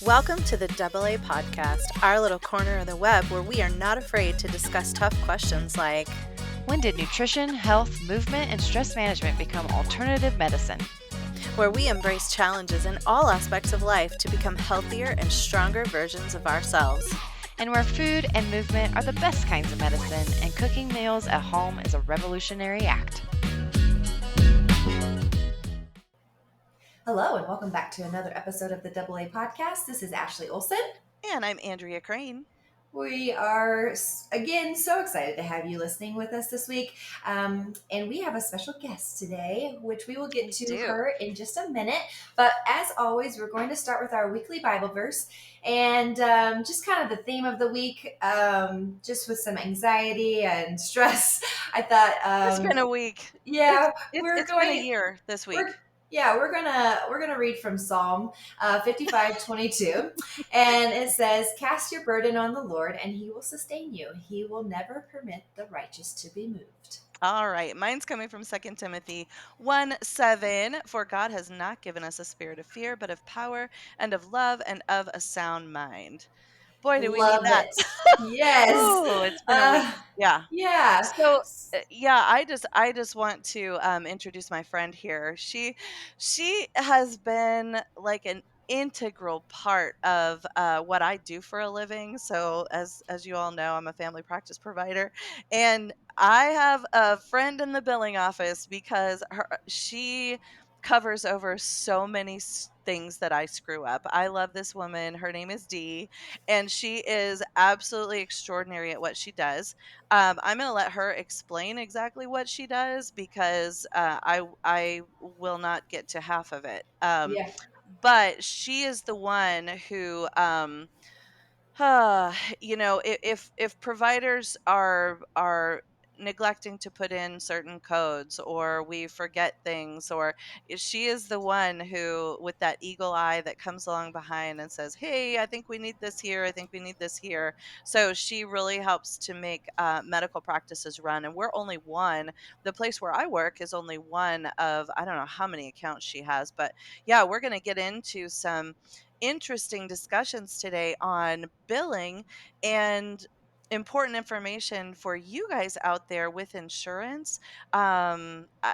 Welcome to the AA Podcast, our little corner of the web where we are not afraid to discuss tough questions like, when did nutrition, health, movement, and stress management become alternative medicine? Where we embrace challenges in all aspects of life to become healthier and stronger versions of ourselves. And where food and movement are the best kinds of medicine, and cooking meals at home is a revolutionary act. Hello, and welcome back to another episode of the AA Podcast. This is Ashley Olson. And I'm Andrea Crane. We are, again, so excited to have you listening with us this week. And we have a special guest today, which we will get to her in just a minute. But as always, we're going to start with our weekly Bible verse. And just kind of the theme of the week, just with some anxiety and stress, I thought... it's been a week. Yeah. It's been a year this week. We're gonna read from Psalm 55:22, and it says, "Cast your burden on the Lord, and He will sustain you. He will never permit the righteous to be moved." All right, mine's coming from 2 Timothy 1:7. For God has not given us a spirit of fear, but of power and of love and of a sound mind. Boy, do we need Love that. it. Yes. Oh, it's been a week. Yeah. Yeah. So, I just want to introduce my friend here. She has been like an integral part of what I do for a living. So, as you all know, I'm a family practice provider, and I have a friend in the billing office because she covers over so many things that I screw up. I love this woman. Her name is Dee, and she is absolutely extraordinary at what she does. I'm going to let her explain exactly what she does because I will not get to half of it. Yeah. But she is the one who if providers are neglecting to put in certain codes, or we forget things, or she is the one who, with that eagle eye, that comes along behind and says, hey, I think we need this here, I think we need this here. So she really helps to make medical practices run, and we're only one. The place where I work is only one of, I don't know how many accounts she has, but yeah, we're going to get into some interesting discussions today on billing and important information for you guys out there with insurance.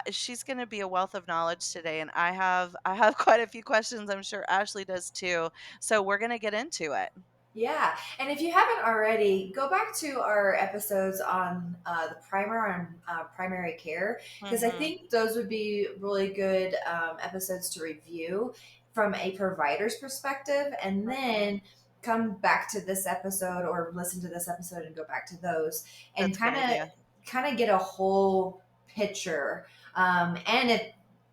She's going to be a wealth of knowledge today, and I have quite a few questions. I'm sure Ashley does too. So we're going to get into it. Yeah, and if you haven't already, go back to our episodes on the primary care, because I think those would be really good episodes to review from a provider's perspective, and then come back to this episode or listen to this episode and go back to those and kind of get a whole picture. And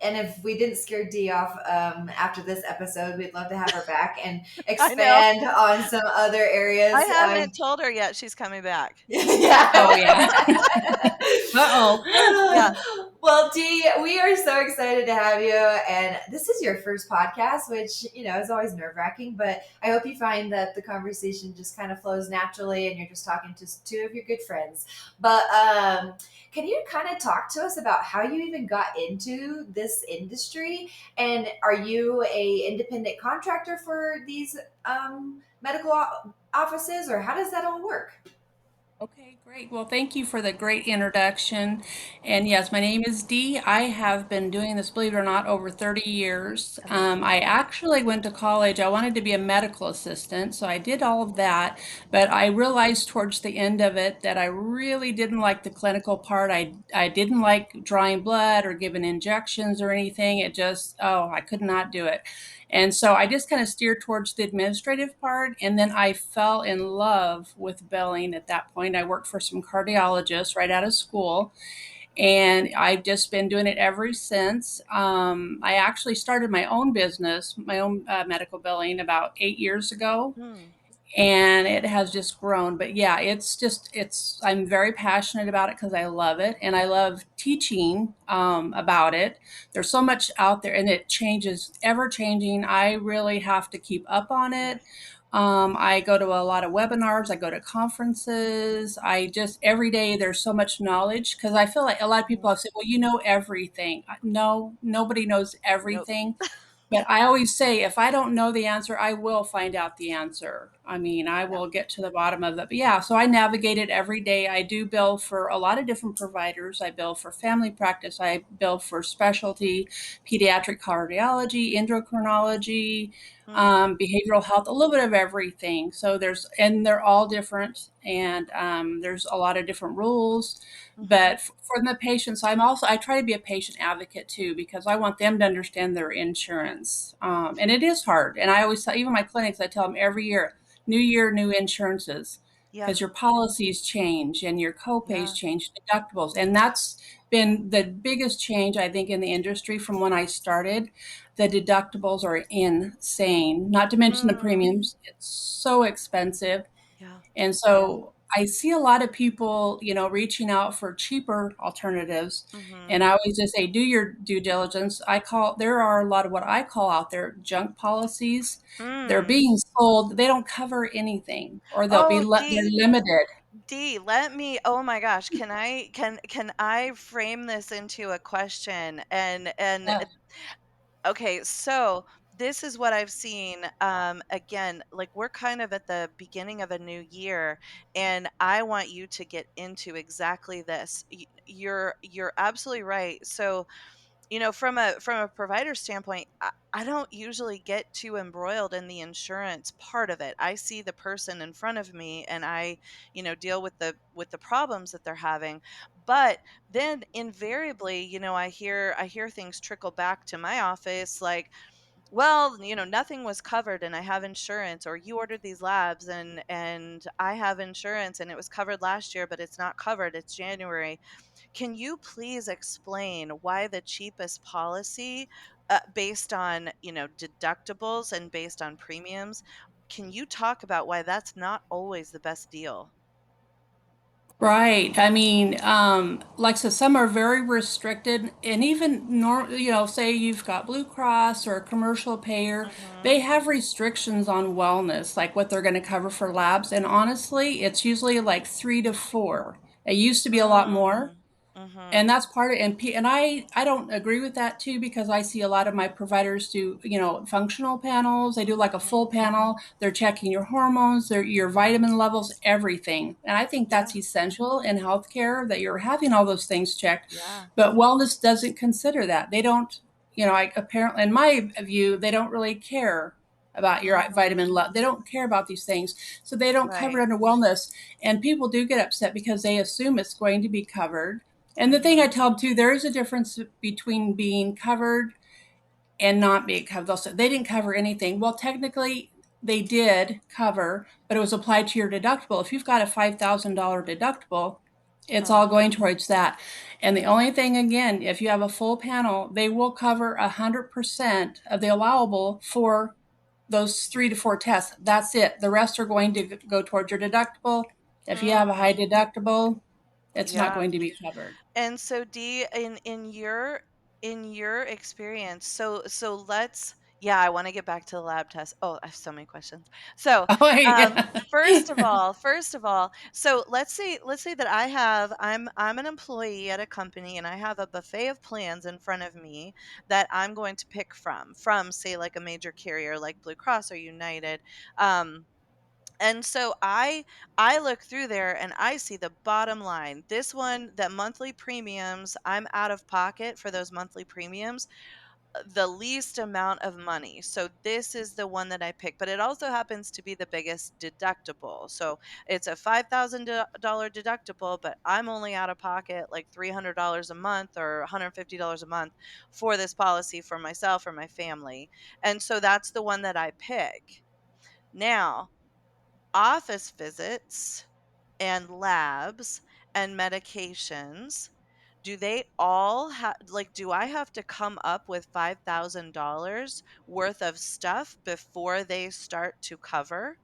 if we didn't scare Dee off after this episode, we'd love to have her back and expand on some other areas. I haven't told her yet she's coming back. Yeah. Oh, yeah. Uh-oh. Yeah. Well, Dee, we are so excited to have you. And this is your first podcast, which, is always nerve-wracking. But I hope you find that the conversation just kind of flows naturally and you're just talking to two of your good friends. But can you kind of talk to us about how you even got into this industry? And are you a independent contractor for these medical offices, or how does that all work? Okay, great. Well, thank you for the great introduction. And yes, my name is Dee. I have been doing this, believe it or not, over 30 years. I actually went to college. I wanted to be a medical assistant, so I did all of that. But I realized towards the end of it that I really didn't like the clinical part. I didn't like drawing blood or giving injections or anything. I could not do it. And so I just kind of steered towards the administrative part. And then I fell in love with billing at that point. I worked for some cardiologists right out of school, and I've just been doing it ever since. I actually started my own business, my own medical billing, about 8 years ago. And it has just grown. But yeah, I'm very passionate about it because I love it, and I love teaching about it. There's so much out there, and it changes, ever changing. I really have to keep up on it. I go to a lot of webinars, I go to conferences. Every day there's so much knowledge, because I feel like a lot of people have said, well, you know everything. No, nobody knows everything. Nope. But I always say, if I don't know the answer, I will find out the answer. I mean, I Yeah. will get to the bottom of it. But yeah, so I navigate it every day. I do bill for a lot of different providers. I bill for family practice. I bill for specialty, pediatric cardiology, endocrinology, Mm, behavioral health, a little bit of everything. So and they're all different, and there's a lot of different rules. mm-hmm. But for the patients, I try to be a patient advocate too, because I want them to understand their insurance. And it is hard. And I always tell, even my clinics, I tell them every year, new insurances, Yeah. because your policies change and your copays Yeah. change, deductibles. And that's been the biggest change, I think, in the industry from when I started. The deductibles are insane, not to mention the Mm, premiums. It's so expensive. yeah. And Yeah. so I see a lot of people, reaching out for cheaper alternatives. Mm-hmm. And I always just say, do your due diligence. There are a lot of what I call out there junk policies. They're Mm. being sold. They don't cover anything, or Oh, they're D, limited. let me, oh my gosh, can I frame this into a question? And Yeah. okay, so this is what I've seen. Again, like we're kind of at the beginning of a new year, and I want you to get into exactly this. You're absolutely right. So, from a provider standpoint, I don't usually get too embroiled in the insurance part of it. I see the person in front of me, and I, deal with the problems that they're having. But then invariably, I hear things trickle back to my office like, well, nothing was covered and I have insurance, or you ordered these labs and I have insurance and it was covered last year, but it's not covered. It's January. Can you please explain why the cheapest policy, based on, deductibles and based on premiums, can you talk about why that's not always the best deal? Right. I mean, like I said, some are very restricted, and even say you've got Blue Cross or a commercial payer, Mhm. they have restrictions on wellness, like what they're going to cover for labs. And honestly, it's usually like 3 to 4. It used to be a lot more. Mm. Mhm. And that's part of and I don't agree with that too, because I see a lot of my providers do functional panels. They do like a Mhm. full panel. They're checking your hormones, your vitamin levels, everything. And I think Yeah. that's essential in healthcare, that you're having all those things checked. Yeah. But wellness doesn't consider that. They don't. I apparently, in my view, they don't really care about your Mhm. vitamin level. They don't care about these things, so they don't cover Right. it under wellness. And people do get upset because they assume it's going to be covered. And the thing I Mhm. tell them too, there is a difference between being covered and not being covered. They'll say they didn't cover anything. Well, technically they did cover, but it was applied to your deductible. If you've got a $5,000 deductible, it's Huh. all going towards that. And the only thing, again, if you have a full panel, they will cover 100% of the allowable for those 3 to 4 tests. That's it. The rest are going to go towards your deductible. If you have a Mm. high deductible, it's not Yeah. going to be covered. And so D, in your experience, so let's, yeah, I want to get back to the lab test. Oh, I have so many questions. So, Oh, um yeah. first of all, so let's say that I'm an employee at a company and I have a buffet of plans in front of me that I'm going to pick from say like a major carrier like Blue Cross or United. Um and so I look through there and I see the bottom line. This one, that monthly premiums, I'm out of pocket for those monthly premiums, the least amount of money. So this is the one that I pick, but it also happens to be the biggest deductible. So it's a $5,000 deductible, but I'm only out of pocket like $300 a month or $150 a month for this policy for myself or my family. And so that's the one that I pick. Now, office visits and labs and medications, do they all have, like, do I have to come up with $5,000 worth of stuff before they start to cover?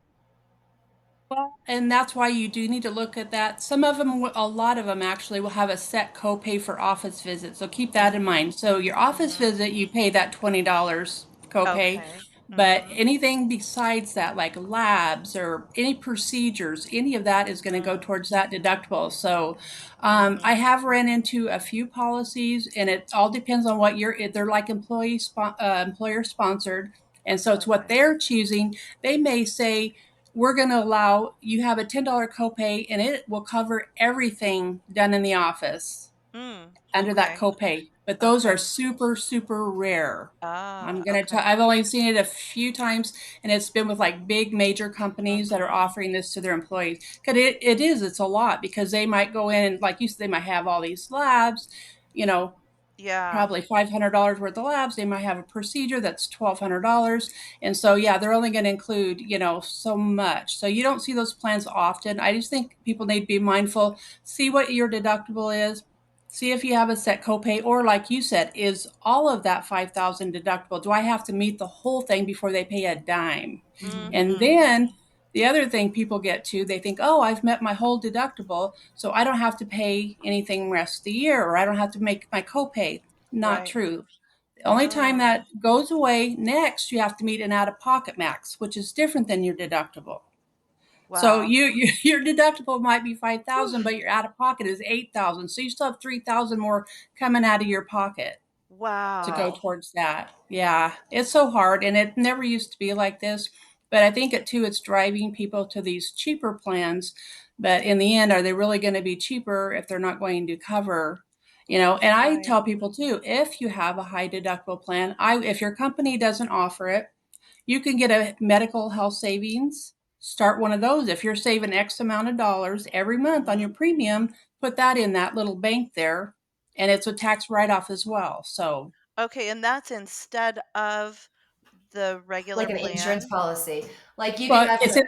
Well, and that's why you do need to look at that. Some of them, a lot of them actually will have a set copay for office visits. So keep that in mind. So your office Mhm. visit, you pay that $20 copay. Okay. But Mhm. anything besides that, like labs or any procedures, any of that is going to go Mm. towards that deductible. So I Mhm. have ran into a few policies, and it all depends on what they're like employer sponsored. And so it's what Okay. they're choosing. They may say, we're going to allow you have a $10 copay and it will cover everything done in the office Mm. under that Okay. copay, but those are Okay. super, super rare. Ah, I'm gonna tell. okay. I've only seen it a few times, and it's been with like big major companies that are Mhm. offering this to their employees. Because it's a lot because they might go in and like you said, they might have all these labs, you know, Yeah. probably $500 worth of labs. They might have a procedure that's $1,200. And so, yeah, they're only going to include, so much. So you don't see those plans often. I just think people need to be mindful, see what your deductible is, see if you have a set copay, or like you said, is all of that 5,000 deductible? Do I have to meet the whole thing before they pay a dime? And Mhm. then the other thing people get to, they think, oh, I've met my whole deductible, so I don't have to pay anything rest of the year, or I don't have to make my copay. Not Right. true. The only time Oh, that goes away next, you have to meet an out of pocket max, which is different than your deductible. So wow. your deductible might be 5,000, Whew. but your out of pocket is 8,000. So you still have 3,000 more coming out of your pocket to go Wow. towards that. Yeah, it's so hard, and it never used to be like this. But I think it's driving people to these cheaper plans. But in the end, are they really going to be cheaper if they're not going to cover? And I Right. tell people too, if you have a high deductible plan, if your company doesn't offer it, you can get a medical health savings. Start one of those. If you're saving X amount of dollars every month on your Mhm. premium, put that in that little bank there, and it's a tax write off as well. So Okay, and that's instead of the regular Like an insurance plan? policy. Like you can well, have it's your in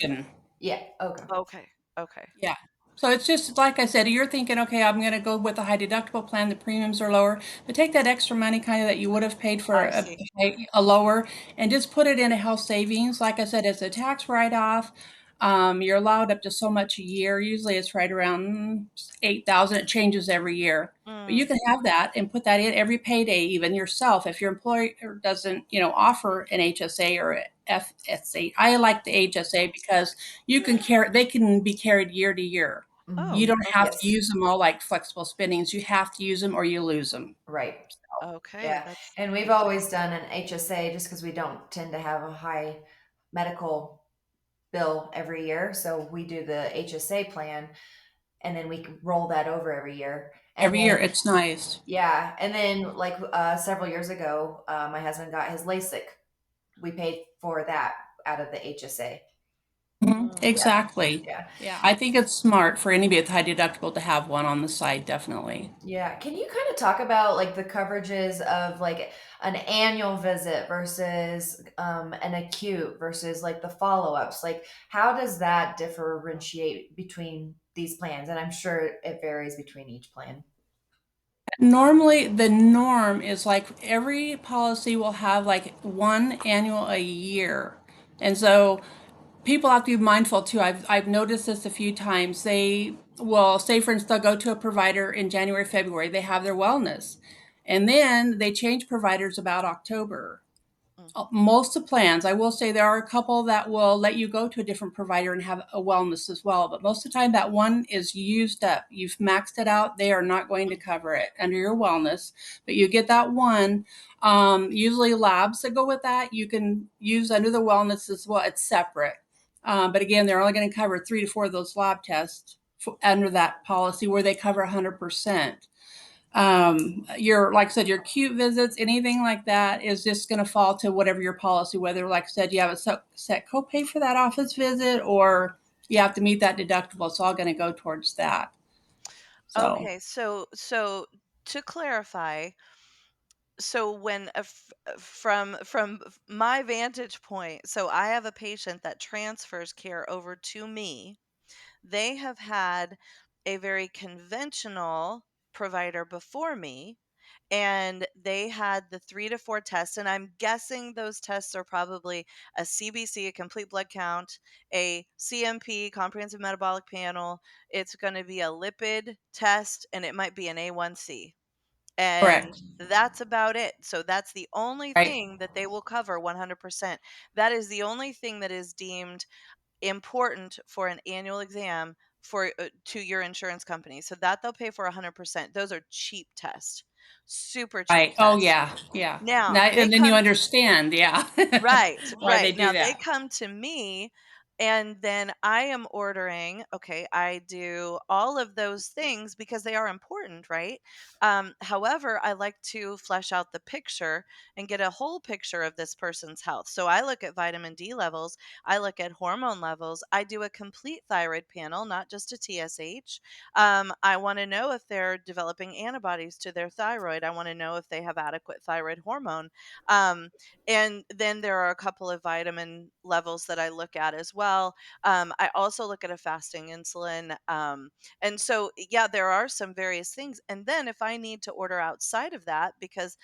addition. yeah, okay. Okay. Okay. Yeah. So it's just like I said, you're thinking, okay, I'm going to go with a high deductible plan. The premiums are lower, but take that extra money kind of that you would have paid for I see. a lower and just put it in a health savings. Like I said, it's a tax write off. You're allowed up to so much a year. Usually it's right around 8,000. It changes every year. But you Mm. can have that and put that in every payday, even yourself. If your employer doesn't, offer an HSA or a FSA, I like the HSA because they can be carried year to year. You Oh, Mhm. don't have okay. to Yes. use them all like flexible spendings. You have to use them or you lose them. Right. Okay, Yeah. that's And we've always interesting. done an HSA just because we don't tend to have a high medical bill every year. So we do the HSA plan and then we can roll that over every year. And Every year, then, it's nice. yeah. And then, like several years ago, my husband got his LASIK. We paid for that out of the HSA. Mhm, Mm. Yeah. exactly. Yeah. Yeah, I think it's smart for anybody with high deductible to have one on the side, definitely. Yeah. Can you kind of talk about like the coverages of like an annual visit versus an acute versus like the follow ups? Like, how does that differentiate between these plans? And I'm sure it varies between each plan. Normally, the norm is like every policy will have like one annual a year. And so people have to be mindful too. I've noticed this a few times. They will say, for instance, they'll go to a provider in January, February, they have their wellness. And then they change providers about October. Mm. Most of plans, I will say there are a couple that will let you go to a different provider and have a wellness as well. But most of the time, that one is used up. You've maxed it out. They are not going to cover it under your wellness, but you get that one. Usually, labs that go with that you can use under the wellness as well. It's separate. But again, they're only going to cover 3 to 4 of those lab tests under that policy where they cover 100%. Your like I said, your acute visits, anything like that is just going to fall to whatever your policy, whether like I said you have a set copay for that office visit or you have to meet that deductible. It's all going to go towards that. So Okay, so to clarify, so when from my vantage point, so I have a patient that transfers care over to me. They have had a very conventional provider before me, and they had the 3 to 4 tests, and I'm guessing those tests are probably a CBC, a complete blood count, a CMP, comprehensive metabolic panel, it's gonna be a lipid test, and it might be an A1C. and Correct. that's about it. So that's the only Right. thing that they will cover 100%. That is the only thing that is deemed important for an annual exam for to your insurance company. So that they'll pay for 100%. Those are cheap tests. Super cheap Right. Oh, tests. yeah. Yeah. Now, Now, they and then you come understand, yeah, Right, why they right. do Now they that. come to me and then I am ordering, okay, I do all of those things because they are important, right? However, I like to flesh out the picture and get a whole picture of this person's health. So I look at vitamin D levels, I look at hormone levels, I do a complete thyroid panel, not just a TSH. I want to know if they're developing antibodies to their thyroid. I want to know if they have adequate thyroid hormone. Um, and then there are a couple of vitamin levels that I look at as well. I also look at a fasting insulin. And so, yeah, there are some various things. And then if I need to order outside of that, because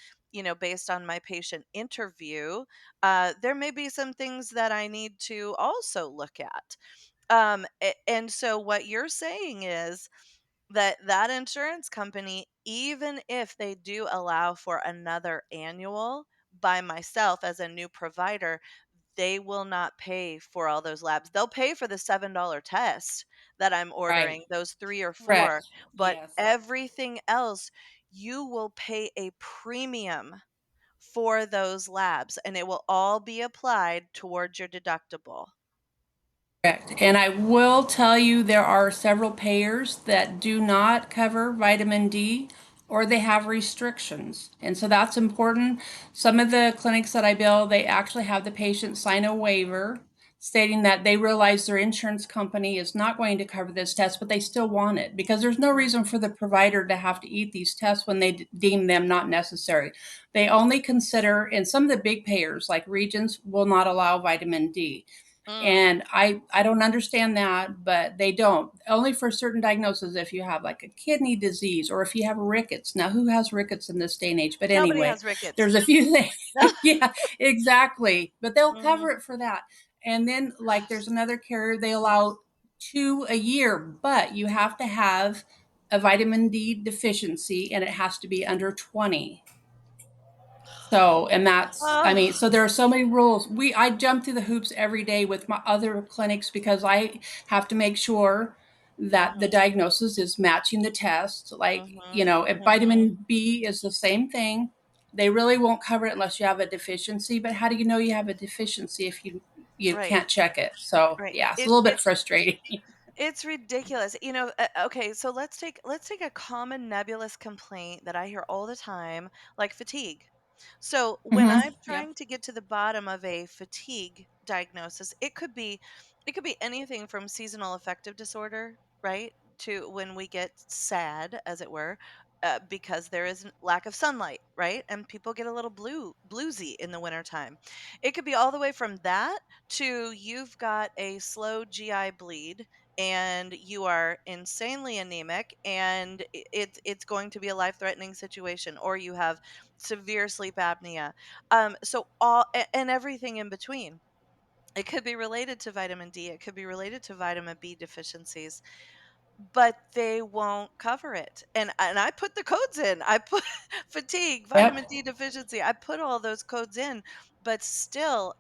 based on my patient interview, there may be some things that I need to also look at. And so, what you're saying is that insurance company, even if they do allow for another annual by myself as a new provider, they will not pay for all those labs. They'll pay for the $7 test that I'm Right. ordering, those 3 or 4, Correct. but Yes. everything else, you will pay a premium for those labs, and it will all be applied towards your deductible. Correct. And I will tell you there are several payers that do not cover vitamin D or they have restrictions. And so that's important. Some of the clinics that I bill, they actually have the patient sign a waiver stating that they realize their insurance company is not going to cover this test, but they still want it because there's no Mm, reason for the provider to have to eat these tests when they deem them not necessary. They only consider, and some of the big payers like Regions will not allow vitamin D. mm. And I don't understand that, but they don't. Only for certain diagnoses, if you have like a kidney disease or if you have rickets. Now, who has rickets in this day and age? But Nobody anyway, has rickets. there's a few things. Yeah, exactly. But they'll Mhm. cover it for that. And then, like, there's another carrier, they allow 2 a year, but you have to have a vitamin D deficiency and it has to be under 20. So, and that's, I Oh. mean, so there are so many rules. I jump through the hoops every day with my other clinics because I have to make sure that the Mhm, diagnosis is matching the test. Like, mhm, if mhm. vitamin B is the same thing, they really won't cover it unless you have a deficiency. But how do you know you have a deficiency if you Right, can't check it? So, right. yeah, it's a It little bit it's frustrating. it's ridiculous. Okay, so let's take a common nebulous complaint that I hear all the time, like fatigue. So when Hmm. I'm Yep. trying to get to the bottom of a fatigue diagnosis, it could be anything from seasonal affective disorder, right, to when we get sad, as it were, because there is lack of sunlight, right, and people get a little bluesy in the wintertime. It could be all the way from that to you've got a slow GI bleed and you are insanely anemic and it's going to be a life-threatening situation, or you have severe sleep apnea. So and everything in between. It could be related to vitamin D, it could be related to vitamin B deficiencies, but they won't cover it. And I put the codes in. I put fatigue, vitamin Yep. D deficiency. I put all those codes in, but still,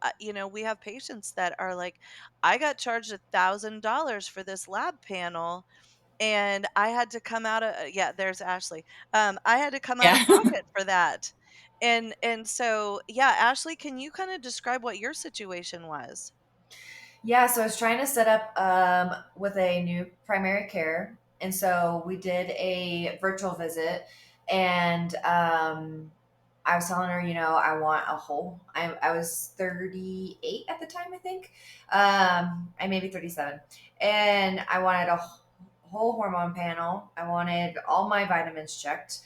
we have patients that are like, I got charged $1,000 for this lab panel, and I had to come out of yeah, there's Ashley. I had to come out of Yeah. pocket for that. And so, yeah, Ashley, can you kind of describe what your situation was? Yeah, so I was trying to set up with a new primary care. And so we did a virtual visit. And I was telling her, I want a whole. I was 38 at the time, I think. I may be 37. And I wanted a whole hormone panel. I wanted all my vitamins checked,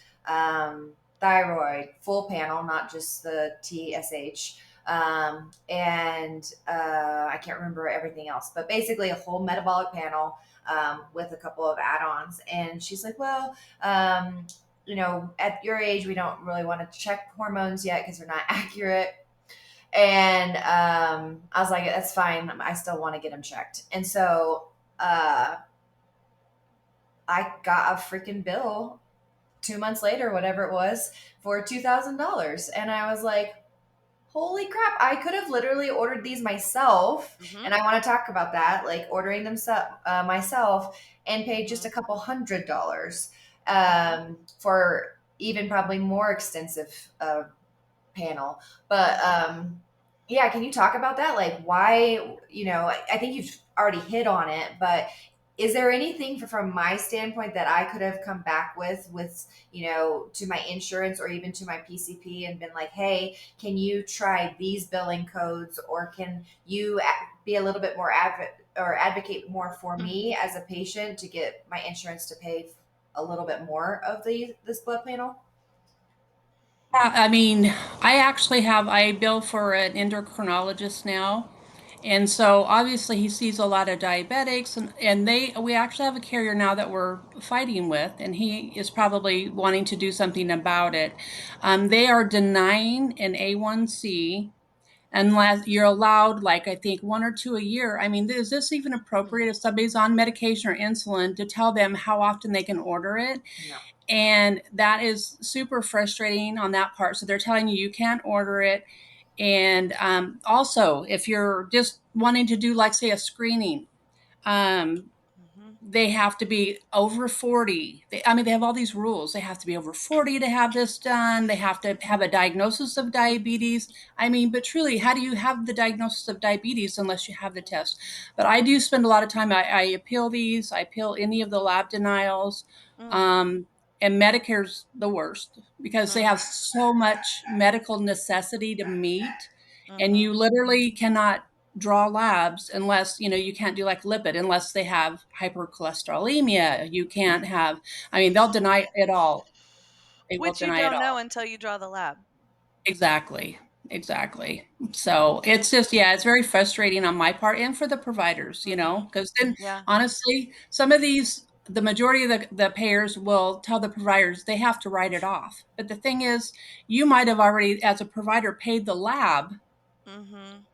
thyroid, full panel, not just the TSH, and I can't remember everything else, but basically a whole metabolic panel with a couple of add-ons. And she's like, well, at your age, we don't really want to check hormones yet because they're not accurate. And I was like, that's fine. I still want to get them checked. And so I got a freaking bill 2 months later, whatever it was, for $2,000. And I was like, holy crap, I could have literally ordered these myself. Mhm. And I want to talk about that, like ordering them myself, and paid just a Mhm. couple $100 Mhm. for even probably more extensive panel. But Mhm. yeah, can you talk about that? Like, why, I think you've already hit on it, but is there anything from my standpoint that I could have come back with, to my insurance or even to my PCP and been like, hey, can you try these billing codes, or can you be a little bit more or advocate more for Mhm. me as a patient to get my insurance to pay a little bit more of this blood panel? Yeah, I mean, I bill for an endocrinologist now. And so obviously he sees a lot of diabetics, and we actually have a carrier now that we're fighting with, and he is probably wanting to do something about it. They are denying an A1C unless you're allowed, like, I think one or two a year. I mean, is this even appropriate if somebody's on medication or insulin to tell them how often they can order it? No. And that is super frustrating on that part. So they're telling you can't order it. And also, if you're just wanting to do, like, say, a screening, um, Mhm. they have to be over 40. I mean, they have all these rules. They have to be over 40 to have this done. They have to have a diagnosis of diabetes. I mean, but truly, how do you have the diagnosis of diabetes unless you have the test? But I do spend a lot of time. I appeal these. I appeal any of the lab denials. Mm. Um, and Medicare's the worst because they have Mhm. so much medical necessity to meet, and you Mhm. literally cannot draw labs unless, you can't do like lipid unless they have hypercholesterolemia. You can't have, I mean, they'll deny it all. They will Which you deny it don't know all. until you draw the lab. Exactly. Exactly. So it's just, yeah, it's very frustrating on my part and for the providers, Mhm. because then Yeah. honestly, the majority of the payers will tell the providers they have to write it off. But the thing is, you might have already, as a provider, paid the lab Mhm.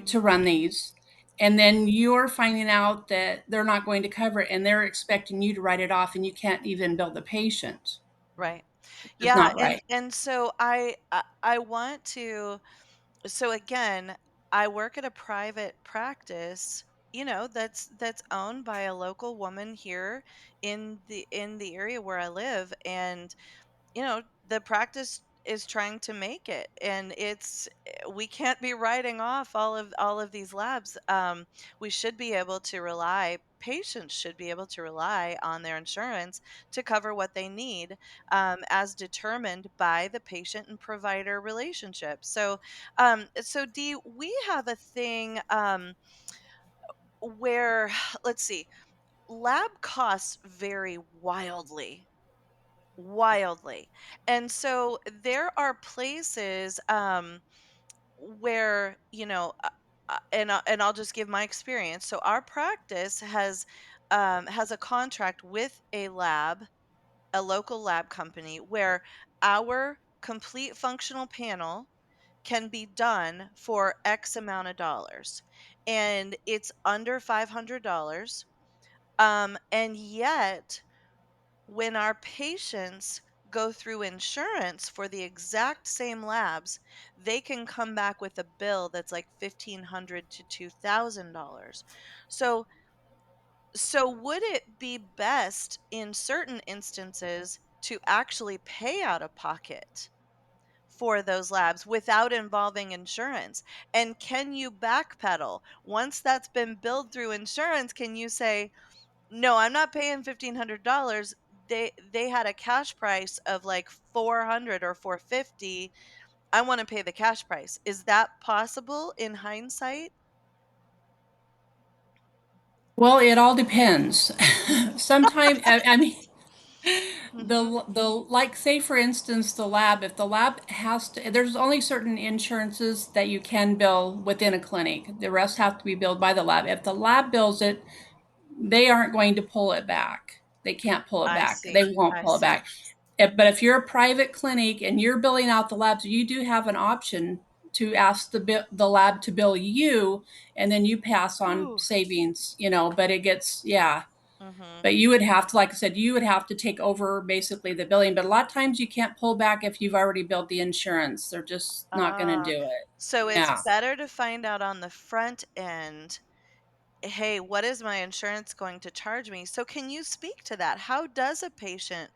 to Mhm. run these, and then you're finding out that they're not going to cover it, and they're expecting you to write it off, and you can't even bill the patient. Right. It's Yeah, not and right. and so I want to, so again, I work at a private practice, that's owned by a local woman here in the area where I live, and the practice is trying to make it, and we can't be writing off all of these labs. We should be able to rely Patients should be able to rely on their insurance to cover what they need, as determined by the patient and provider relationship. So D, we have a thing, where let's see, lab costs vary wildly. And so there are places, where, and I'll just give my experience. So our practice has a contract with a local lab company, where our complete functional panel can be done for X amount of dollars. And it's under $500. And yet, when our patients go through insurance for the exact same labs, they can come back with a bill that's like $1,500 to $2,000. So, so would it be best in certain instances to actually pay out of pocket for those labs without involving insurance? And can you backpedal once that's been billed through insurance? Can you say, no, I'm not paying $1,500. They had a cash price of like 400 or 450. I want to pay the cash price. Is that possible in hindsight? Well, it all depends. Sometimes, I mean, Mhm. like, say for instance, the lab, if the lab has to, there's only certain insurances that you can bill within a clinic. The rest have to be billed by the lab. If the lab bills it, they aren't going to pull it back. They can't pull it I back. They see. won't I pull it see. back. But if you're a private clinic and you're billing out the labs, you do have an option to ask the lab to bill you, and then you pass on Ooh. savings. But it gets, yeah. Mhm. But you would have to, like I said, you would have to take over basically the billing. But a lot of times you can't pull back if you've already billed the insurance. They're just not going to Ah, do it. so it's Yeah. better to find out on the front end, "Hey, what is my insurance going to charge me?" So can you speak to that? How does a patient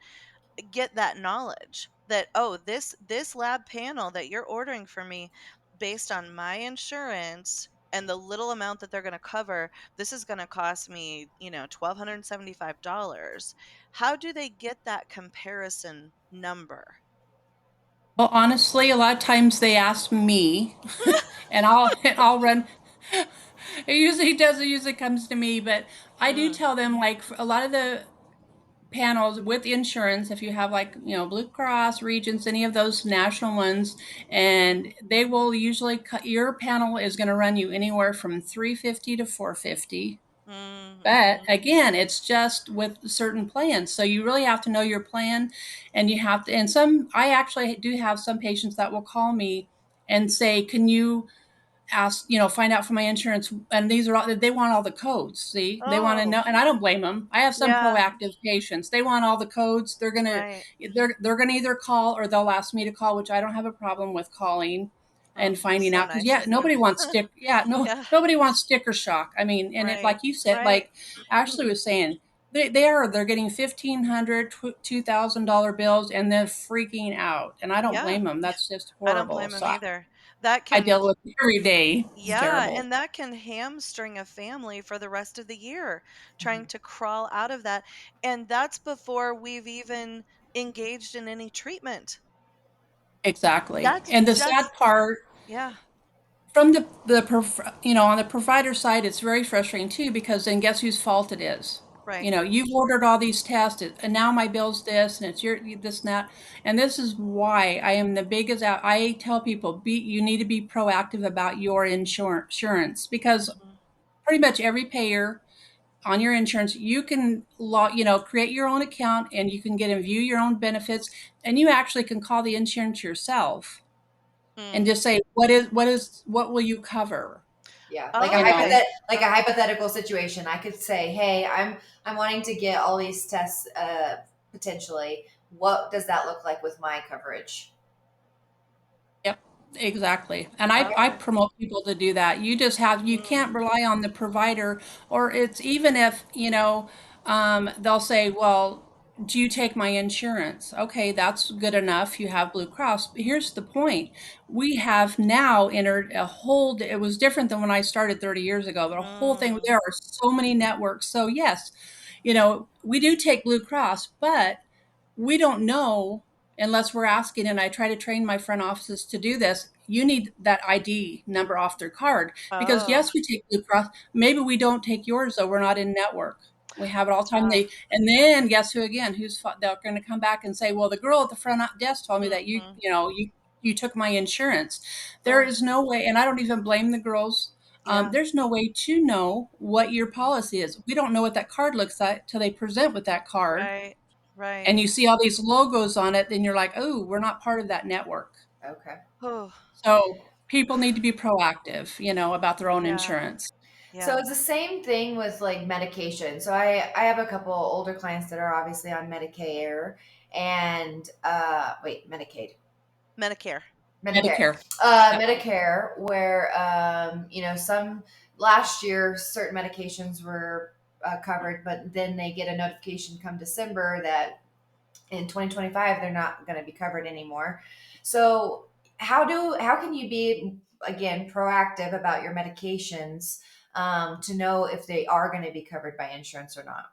get that knowledge that, "Oh, this lab panel that you're ordering for me based on my insurance and the little amount that they're gonna cover, this is gonna cost me, $1,275." How do they get that comparison number? Well, honestly, a lot of times they ask me, and I'll run. It usually comes to me, but I do Mm, tell them like a lot of the panels with insurance, if you have like Blue Cross, Regents, any of those national ones, and they will usually cut your panel is going to run you anywhere from 350 to 450. mm, But mhm, again, it's just with certain plans. So you really have to know your plan, and you have to, and some, I actually do have some patients that will call me and say, can you ask, find out from my insurance. And these are all, they want all the codes. See, they want to Oh, know, and I don't blame them. I have some yeah, proactive patients. They want all the codes. right. They're going to either call or they'll ask me to call, which I don't have a problem with calling Oh, and finding so out. Cause nice yeah, of you. nobody wants no, Yeah, nobody wants sticker shock. I mean, and it, right, like you said, right. like Ashley was saying, they're getting $1,500, $2,000 bills and they're freaking out. And I don't Yeah, blame them. That's just I don't horrible. blame So them either. That I can deal with it every day. It's Yeah, terrible. and that can hamstring a family for the rest of the year, trying Mhm. to crawl out of that, and that's before we've even engaged in any treatment. Exactly. That's And the sad just part Yeah, from on the provider side, it's very frustrating too because then guess whose fault it is? right. You've ordered all these tests and now my bill's this and it's your this and that. And this is why I am the biggest out. I tell people you need to be proactive about your insurance because Mhm. pretty much every payer on your insurance, you can create your own account and you can get and view your own benefits and you actually can call the insurance yourself and Mm. just say what will you cover Yeah, Oh, okay. like a hypothetical situation. I could say, "Hey, I'm wanting to get all these tests potentially. What does that look like with my coverage?" Yep, exactly. And I Okay. promote people to do that. You Mm, can't rely on the provider, or it's even if, they'll say, well, do you take my insurance? Okay, that's good enough. You have Blue Cross. But here's the point. We have now entered it was different than when I started 30 years ago, but a whole thing, mm, there are so many networks. So yes, we do take Blue Cross, but we don't know unless we're asking, and I try to train my front offices to do this. You need that ID number off their card because oh, yes, we take Blue Cross. Maybe we don't take yours though. We're not in network. We have it all the time. tough. And then guess who again? They're going to come back and say, well, the girl at the front desk told me that Mhm. you took my insurance. There Oh, is no way, and I don't even blame the girls. yeah, There's no way to know what your mm, policy is. We don't know what that card looks like till they present with that card right, right. and you see all these logos on it, then you're like, oh, we're not part of that network. Okay. Oh, So people need to be proactive, about their own yeah, insurance. So yeah. it's the same thing with like medication. So I have a couple older clients that are obviously on Medicare and wait, Medicaid. Medicare. Medicare. Medicare. Yep. Medicare, where some last year certain medications were covered, but then they get a notification come December that in 2025 they're not going to be covered anymore. So how can you be again proactive about your medications to know if they are going to be covered by insurance or not?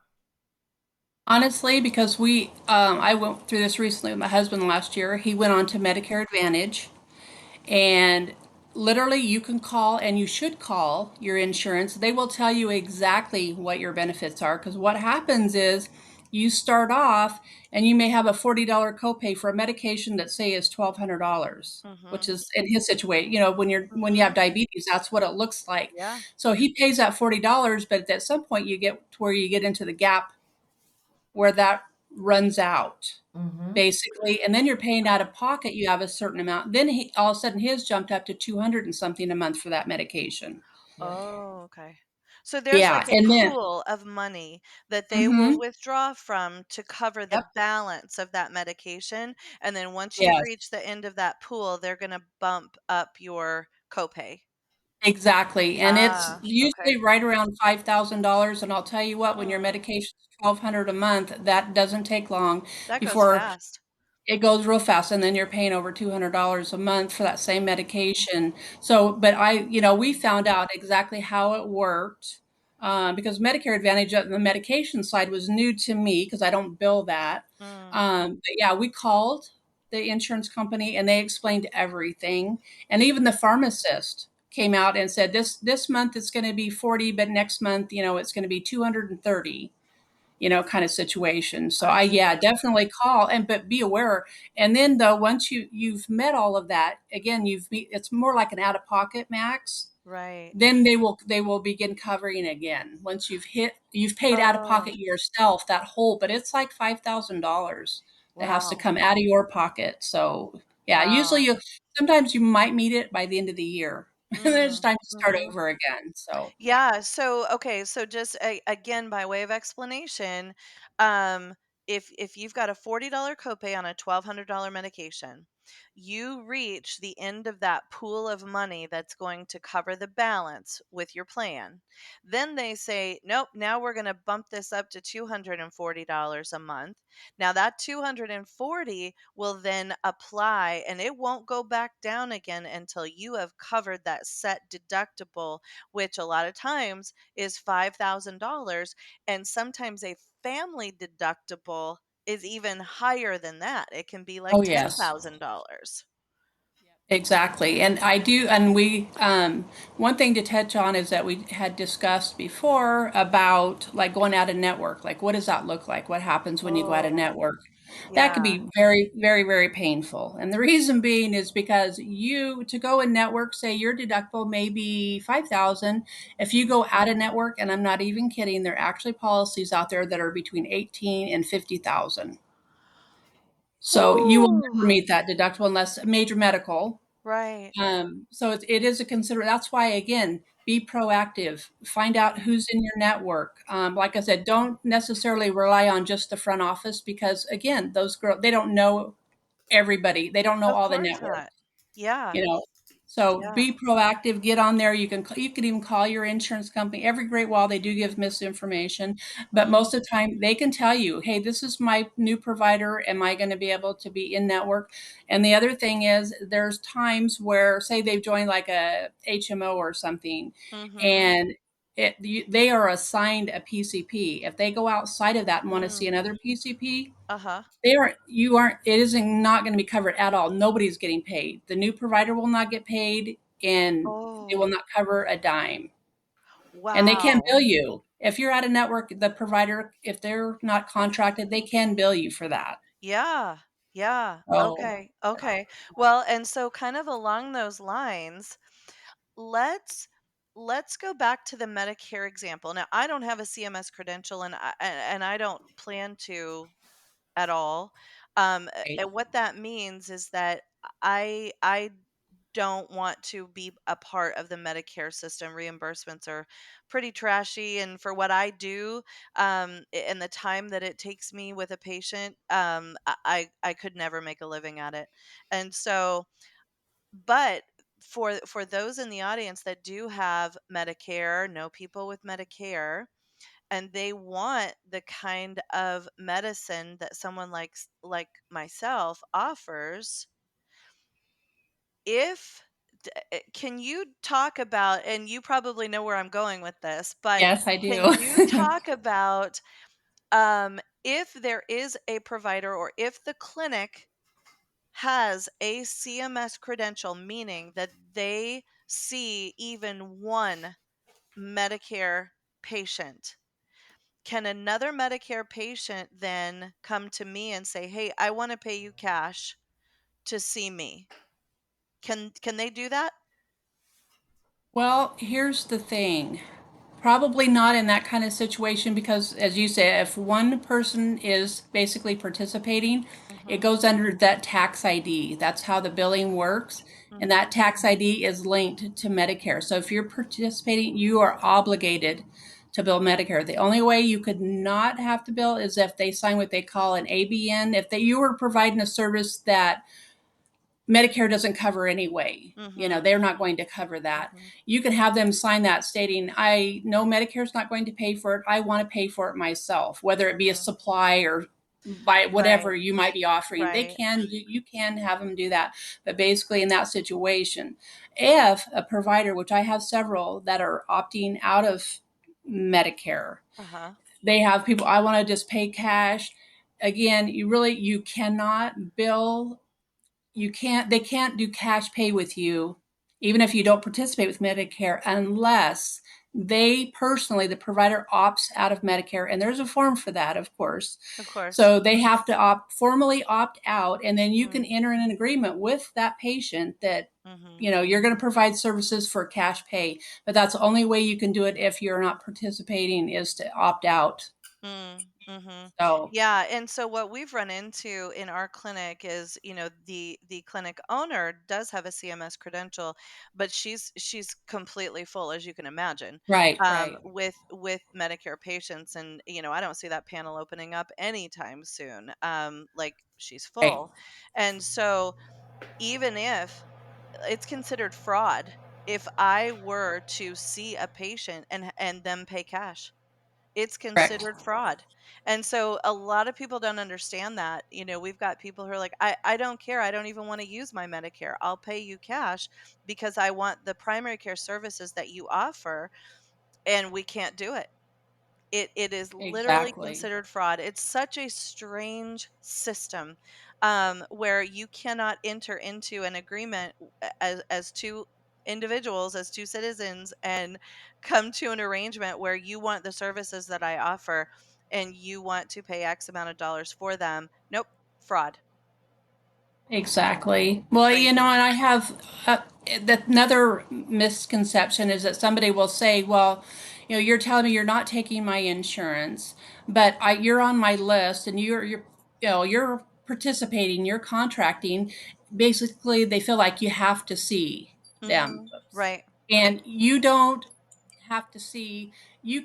Honestly, because I went through this recently with my husband last year. He went on to Medicare Advantage. And literally, you can call and you should call your insurance. They will tell you exactly what your benefits are. Because what happens is you start off and you may have a $40 copay for a medication that say is $1,200, which Mhm, is in his situation. When you have mhm. diabetes, that's what it looks like. Yeah. So he pays that $40, but at some point you get to where you get into the gap where that runs out Mm-hmm. basically, and then you're paying out Oh, of pocket, you have a certain amount. Then all of a sudden his jumped up to 200 and something a month for that medication. Yeah. oh, okay. So there's Yeah, like a and then pool of money that they will mhm, withdraw from to cover the yep, balance of that medication, and then once you yes. reach the end of that pool, they're gonna bump up your copay. Exactly, and it's Ah, usually okay. right around $5,000, and I'll tell you what, when your Hmm, medication's 1,200 a month, that doesn't take long that goes before fast. it goes real fast, and then you're paying over $200 a month for that same medication. So, but we found out exactly how it worked, because Medicare Advantage on the medication side was new to me because I don't bill that. Mm, But yeah, we called the insurance company and they explained everything. And even the pharmacist came out and said, this month it's going to be 40, but next month, it's going to be 230, kind of situation. So I yeah, see. definitely call but be aware. And then though, once you've met all of that, again, it's more like an out of pocket max. Right. Then they will begin covering again. Once you've paid out of Oh, pocket yourself that whole, but it's like $5,000 that has to wow. come out of your pocket. So yeah, usually Wow. sometimes you might meet it by the end of the year. And then it's Mm, time to start mhm. over again. So yeah. Yeah, so okay, so just again by way of explanation, um if you've got a $40 copay on a $1,200 medication, you reach the end of that pool of money that's going to cover the balance with your plan. Then they say, "Nope, now we're going to bump this up to $240 a month." Now that 240 will then apply and it won't go back down again until you have covered that set deductible, which a lot of times is $5,000. And sometimes a family deductible is even higher than that. It can be like Oh yes. $10,000. Exactly. And I do, and one thing to touch on is that we had discussed before about like going out of network. Like, what does that look like? What happens when you go out of Oh, network? That could yeah. be very, very, very painful. And the reason being is because to go in network, say your deductible may be 5,000. If you go out of network, and I'm not even kidding, there are actually policies out there that are between 18 and 50,000. So you will Whoo! never meet that deductible unless major medical. Right. So it is a consider. That's why again, be proactive. Find out Mhm. who's in your network. Like I said, don't necessarily rely on just the front office because again, those girls they don't know everybody. They don't know Of all the course networks. not. Yeah. You know, so Yeah. be proactive, get on there. You can even call your insurance company. Every great while they do give misinformation, but Mhm. most of the time they can tell you, "Hey, this is my new provider. Am I going to be able to be in network?" And the other thing is there's times where say they've joined like a HMO or something Mhm. and they are assigned a PCP. If they go outside of that and want to see Mm. another PCP, Uh-huh. you aren't it isn't not going to be covered at all. Nobody's getting paid. The new provider will not get paid and they will Oh, not cover a dime. And they can wow. bill you. If you're out of network, the provider, if they're not contracted, they can bill you for that. Yeah. Yeah. Oh, Okay. Okay. Well, and so kind of along those lines, let's let's go back to the Medicare example. Now, I don't have a CMS credential and I don't plan to at all. right. And what that means is that I don't want to be a part of the Medicare system. Reimbursements are pretty trashy, and for what I do, and the time that it takes me with a patient, I could never make a living at it. And so, but for those in the audience that do have Medicare, know people with Medicare, and they want the kind of medicine that someone like myself offers, if can you talk about, and you probably know where I'm going with this, but Yes, I can do. you talk about if there is a provider or if the clinic has a CMS credential, meaning that they see even one Medicare patient, can another Medicare patient then come to me and say, "Hey, I want to pay you cash to see me"? Can they do that? Well, here's the thing. Probably not in that kind of situation because, as you say, if one person is basically participating, it Mhm. goes under that tax ID. That's how the billing works. And that Mhm. tax ID is linked to Medicare. So if you're participating, you are obligated to bill Medicare. The only way you could not have to bill is if they sign what they call an ABN. If you were providing a service that Medicare doesn't cover anyway. You know, Mhm. they're not going to cover that. Mhm. You can have them sign that stating, I know Medicare's not going to pay for it. I want to pay for it myself, whether it be a Mhm. supply or by whatever Right. you might be offering. They Right. can, you can have them do that. But basically, in that situation, if a provider, which I have several that are opting out of Medicare, Uh-huh. they have people, I want to just pay cash. Again, you cannot bill, you can't, they can't do cash pay with you even if you don't participate with Medicare unless they personally, the provider opts out of Medicare, and there's a form for that, of course. Of course. So they have to formally opt out, and then you can Mm. enter in an agreement with that patient that Mhm. you know you're going to provide services for cash pay, but that's the only way you can do it if you're not participating is to opt out. Mm, mhm. So Yeah, and so what we've run into in our clinic is, the clinic owner does have a CMS credential, but she's completely full, as you can imagine, right, right, with Medicare patients, and I don't see that panel opening up anytime soon. Like she's right, full, and so even if it's considered fraud if I were to see a patient and them pay cash. It's correct. considered fraud. And so a lot of people don't understand that. We've got people who are like, I don't care. I don't even want to use my Medicare. I'll pay you cash because I want the primary care services that you offer, and we can't do it. It is literally Exactly. considered fraud. It's such a strange system, where you cannot enter into an agreement as two individuals, as two citizens, and come to an arrangement where you want the services that I offer and you want to pay X amount of dollars for them. Nope, fraud. Exactly. Well, you know, Crazy. and I have another misconception is that somebody will say, "Well, you know, you're telling me you're not taking my insurance, but you're on my list, and you're participating, you're contracting." Basically, they feel like you have to see them, Mhm. Right. and you don't have to see. You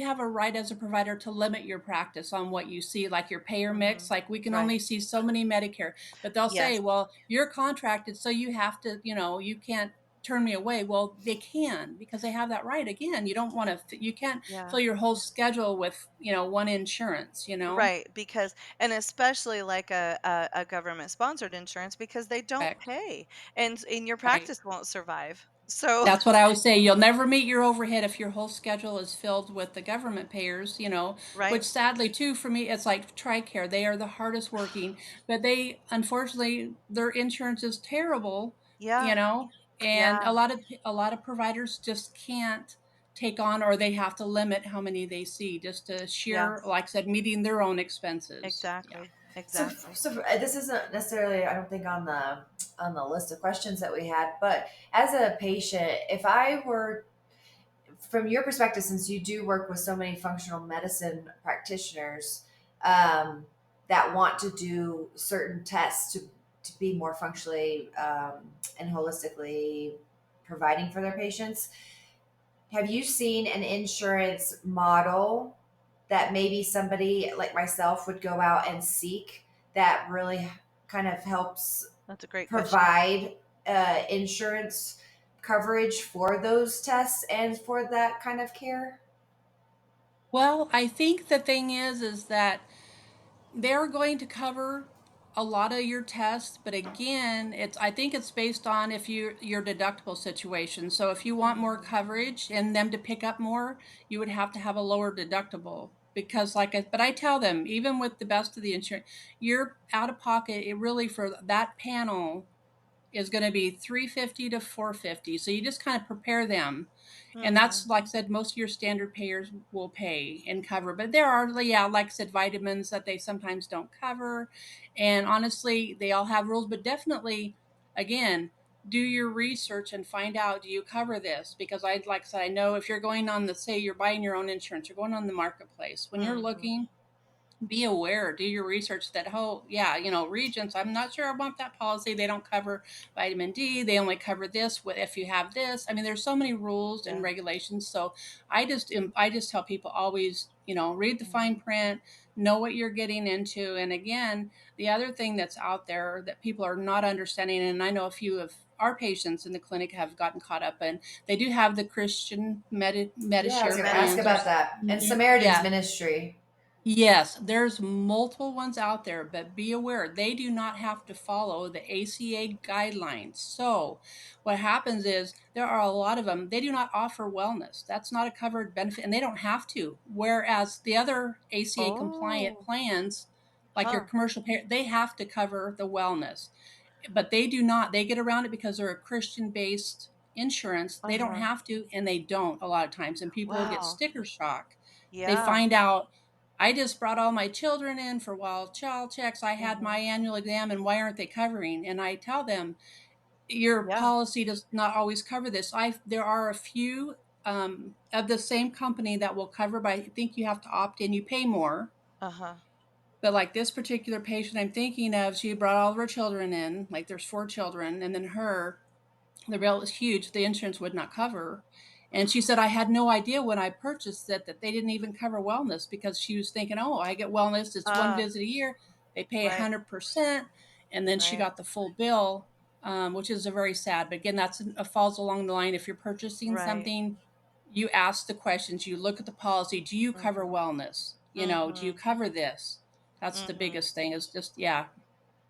have a right as a provider to limit your practice on what you see, like your payer mix. Mhm. Like we can Right. only see so many Medicare, but they'll say, Yes. well, you're contracted, so you have to, you know, you can't turn me away. Well, they can because they have that right. Again, you don't want to, you can't Yeah. fill your whole schedule with, you know, one insurance, you know? Right, because and especially like a government sponsored insurance because they don't Correct. pay and your Right. practice won't survive. So, That's what I always say. You'll never meet your overhead if your whole schedule is filled with the government payers, you know, right? which sadly too for me it's like TRICARE. They are the hardest working, but they unfortunately their insurance is terrible, you Yeah. know, and Yeah. a lot of providers just can't take on or they have to limit how many they see just to sheer, Yes. like I said, meeting their own expenses. Yeah. Exactly. So, Exactly. this isn't necessarily, I don't think, on the list of questions that we had. But as a patient, if I were, from your perspective, since you do work with so many functional medicine practitioners that want to do certain tests to be more functionally and holistically providing for their patients, have you seen an insurance model that maybe somebody like myself would go out and seek that really kind of helps That's a great question. provide insurance coverage for those tests and for that kind of care? Well, I think the thing is that they're going to cover a lot of your tests, but again, it's I think it's based on if your deductible situation. So if you want more Mhm. coverage and them to pick up more, you would have to have a lower deductible because but I tell them even with the best of the insurance, you're out of pocket it really for that panel is going to be 350 to 450. So you just kind of prepare them. And that's Mhm. like I said, most of your standard payers will pay and cover. But there are, yeah, like I said, vitamins that they sometimes don't cover. And honestly, they all have rules, but definitely, again, do your research and find out, do you cover this? Because I, like I said, I know if you're going on the, say you're buying your own insurance, you're going on the marketplace, when you're Mhm. looking, be aware, do your research that, oh yeah, Regents, I'm not sure I want that policy, they don't cover vitamin D, they only cover this if you have this. I mean, there's so many rules and Yeah. regulations. So I just tell people, always, read the fine Mhm. print, know what you're getting into. And again, the other thing that's out there that people are not understanding, and I know a few of our patients in the clinic have gotten caught up in, they do have the Christian Yeah, I was Medishare going to ask plans or about that. And Mhm. Samaritan's Yeah. Ministry. Yes, there's multiple ones out there, but be aware they do not have to follow the ACA guidelines. So, what happens is there are a lot of them, they do not offer wellness. That's not a covered benefit, and they don't have to. Whereas the other ACA compliant Oh. plans, like your Huh. commercial payer, they have to cover the wellness, but they do not. They get around it because they're a Christian based insurance. They don't Uh-huh. have to, and they don't a lot of times. And people get Wow. sticker shock. They Yeah. find out, I just brought all my children in for wild child checks. I had my Mhm. annual exam, and why aren't they covering? And I tell them, your Yeah. policy does not always cover this. There are a few of the same company that will cover, but I think you have to opt in. You pay more. Uh-huh. But like this particular patient I'm thinking of, she brought all of her children in, like there's 4 children, and then the bill was huge. The insurance would not cover. And she said, I had no idea when I purchased it that they didn't even cover wellness, because she was thinking, oh, I get wellness. It's one Ah, visit a year. They pay right, 100%. And then she right. got the full bill, which is a very sad. But again, that's a falls along the line. If you're purchasing Right. something, you ask the questions, you look at the policy. Do you cover Mhm. wellness? Do you Mhm. cover this? That's the Mhm. biggest thing, is just, yeah,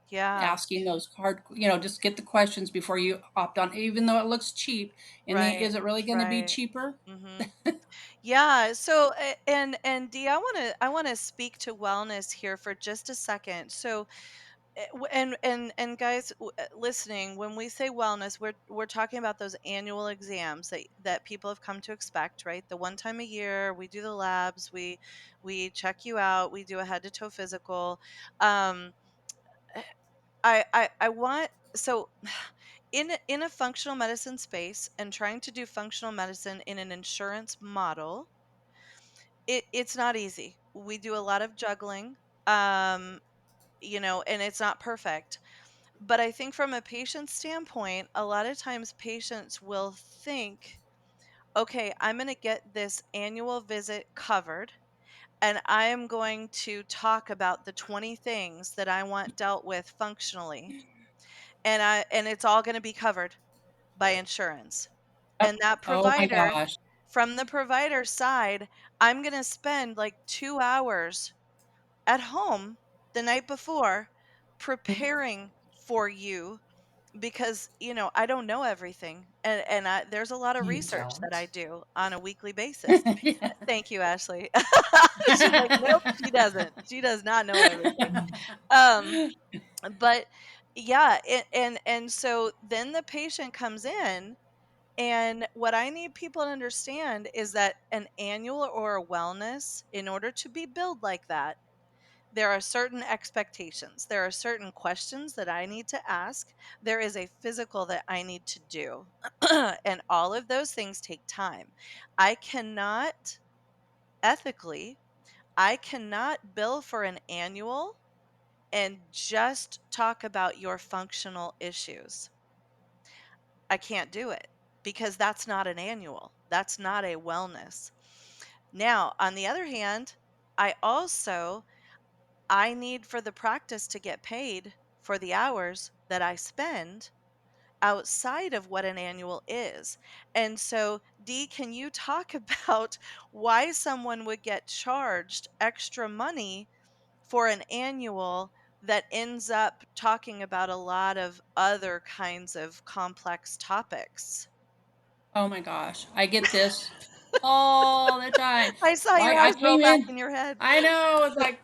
Yeah. asking those hard, just get the questions before you opt on, even though it looks cheap. Right. Is it really going to be Right. cheaper? Mhm. Yeah, so and Dee, I want to speak to wellness here for just a second. So and guys listening, when we say wellness, we're talking about those annual exams that people have come to expect, right? The one time a year, we do the labs, we check you out, we do a head to toe physical. Um I want so in a functional medicine space and trying to do functional medicine in an insurance model, it's not easy. We do a lot of juggling, um, and it's not perfect. But I think from a patient standpoint, a lot of times patients will think, okay, I'm going to get this annual visit covered, and I am going to talk about the 20 things that I want dealt with functionally, and it's all going to be covered by insurance. Oh, And that oh my provider, gosh. from the provider side, I'm going to spend like 2 hours at home the night before preparing for you because, I don't know everything. And there's a lot of You research that I don't. do on a weekly basis. Yeah. Thank you, Ashley. She's like, "Nope, she doesn't. She does not know everything." Um, but yeah, and so then the patient comes in, and what I need people to understand is that an annual or a wellness, in order to be billed like that, there are certain expectations. There are certain questions that I need to ask. There is a physical that I need to do. And all of those things take time. I cannot, ethically, I cannot bill for an annual and just talk about your functional issues. I can't do it because that's not an annual. That's not a wellness. Now, on the other hand, I also I need for the practice to get paid for the hours that I spend outside of what an annual is. And so, Dee, can you talk about why someone would get charged extra money for an annual that ends up talking about a lot of other kinds of complex topics? Oh my gosh. I get this all the time. I saw your Why I eyes roll came back in. in your head. I know. It's like,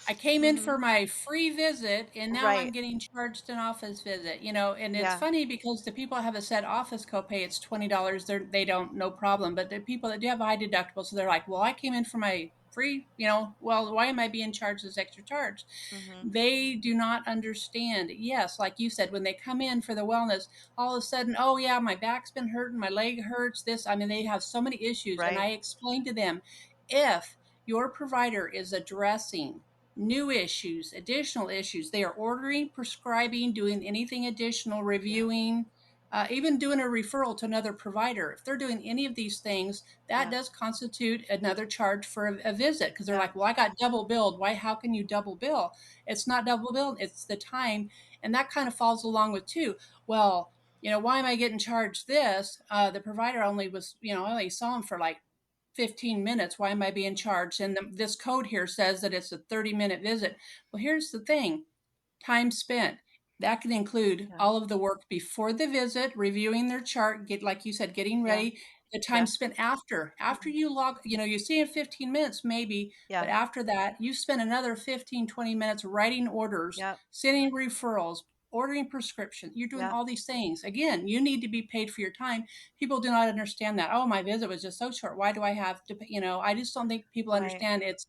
I came in for Mhm. my free visit and now I'm Right. getting charged an office visit, you know, and it's Yeah. funny because the people have a set office copay, it's $20. They don't, no problem. But the people that do have a high deductible, so they're like, well, I came in for my free, you know, well, why am I being charged this extra charge? Mhm. They do not understand. Yes, like you said, when they come in for the wellness, all of a sudden, oh yeah, my back's been hurting, my leg hurts, this, I mean, they have so many issues. And Right. I explain to them, if your provider is addressing new issues, additional issues, they are ordering, prescribing, doing anything additional, Yeah. reviewing, even doing a referral to another provider. If they're doing any of these things, that Yeah. does constitute another charge for a visit because they're Yeah. like, well, I got double billed. Why? How can you double bill? It's not double billed, it's the time. And that kind of falls along with too. Well, you know, why am I getting charged this? The provider only was, you know, I only saw him for like 15 minutes. Why am I being Mhm. charged? And this code here says that it's a 30-minute visit. Well, here's the thing, time spent. That can include Yeah. all of the work before the visit, reviewing their chart, get like you said, getting Yeah. ready, the time Yeah. spent after Mhm. you log, you know, you see in 15 minutes maybe, but Yeah. after that, you spend another 15, 20 minutes writing orders, Yep. sending referrals, ordering prescriptions. You're doing Yep. all these things. Again, you need to be paid for your time. People do not understand that. Oh, my visit was just so short. Why do I have to pay? You know, I just don't think people Right. understand it's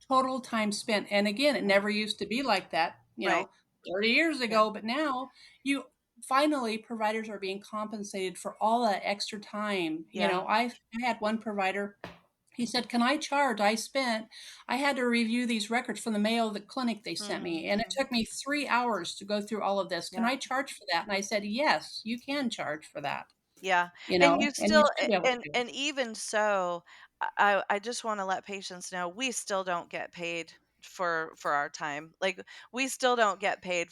total time spent. And again, it Right. never used to be like that, you Right. know, 30 years Yeah. ago, but now you finally providers are being compensated for all that extra time. You Yeah. know, I had one provider, he said, "Can I charge? I had to review these records from the Mayo the clinic they sent me, and it Mhm. took me 3 hours to go through all of this. Can Yeah. I charge for that?" And I said, "Yes, you can charge for that." Yeah, You and know, you and you still should be able to do it. and even so, I just wanna let patients know we still don't get paid for our time. Like, we still don't get paid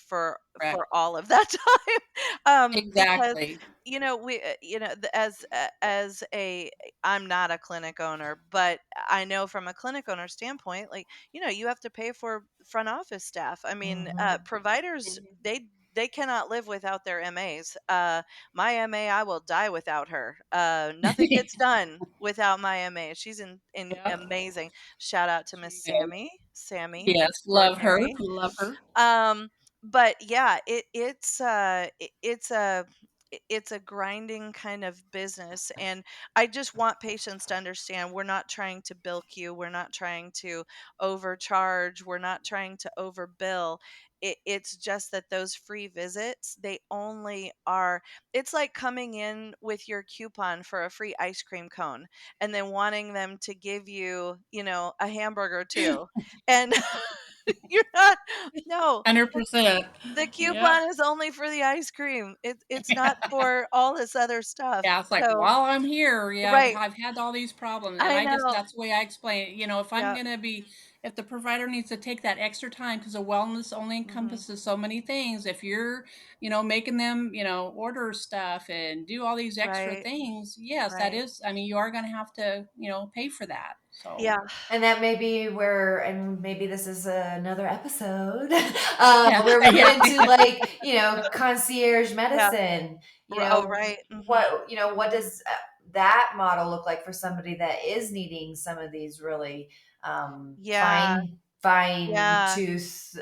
Correct. for all of that time, because, Exactly. you know, as a I'm not a clinic owner, but I know from a clinic owner standpoint, like, you have to pay for front office staff. I mean, Mhm. providers, they cannot live without their MAs. My MA, I will die without her. Nothing gets done without my MA. She's in Yep, amazing. Shout out to Miss she is. Sammy Yes, love her, extraordinary. love her. But yeah, it's a grinding kind of business, and I just want patients to understand we're not trying to bilk you, we're not trying to overcharge, we're not trying to overbill. It's just that those free visits, they only are. It's like coming in with your coupon for a free ice cream cone and then wanting them to give you, a hamburger too, and you're not. No, 100%. the Yep. coupon is only for the ice cream. It's not for all this other stuff. Yeah, it's like, So while I'm here, yeah, right. I've had all these problems, and I I just know. that's the way I explain it. You know, if I'm Yep. gonna be if the provider needs to take that extra time because a wellness only Mhm. encompasses so many things. If you're, you know, making them, you know, order stuff and do all these extra Right. things, yes, that Right. is, I mean, you are gonna have to, you know, pay for that. So, Yeah. And that may be where, and maybe this is another episode, yeah, where we yeah, get into like, concierge Yeah. medicine, Oh, right. Mhm. what does that model look like for somebody that is needing some of these really Yeah. fine Yeah. tooth,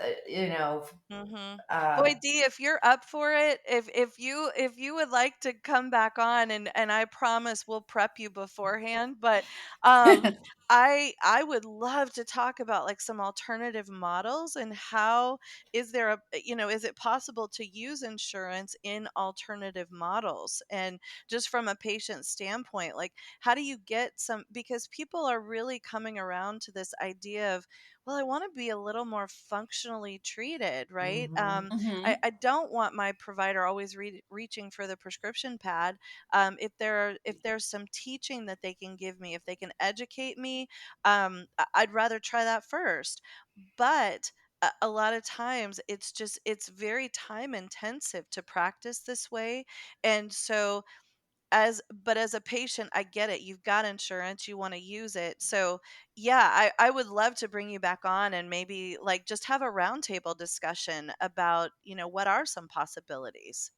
Mhm. uh, Boy, D, if you're up for it, if you would like to come back on, and I promise we'll prep you beforehand, but I would love to talk about like some alternative models and how is it possible to use insurance in alternative models, and just from a patient standpoint, like how do you get some, because people are really coming around to this idea of, well, I want to be a little more functionally treated, right? mhm. hmm I don't want my provider always reaching for the prescription pad. If there's some teaching that they can give me, if they can educate me, I'd rather try that first. But a lot of times it's very time intensive to practice this way, and so as a patient, I get it. You've got insurance, you want to use it. So yeah, I would love to bring you back on and maybe like just have a roundtable discussion about, what are some possibilities.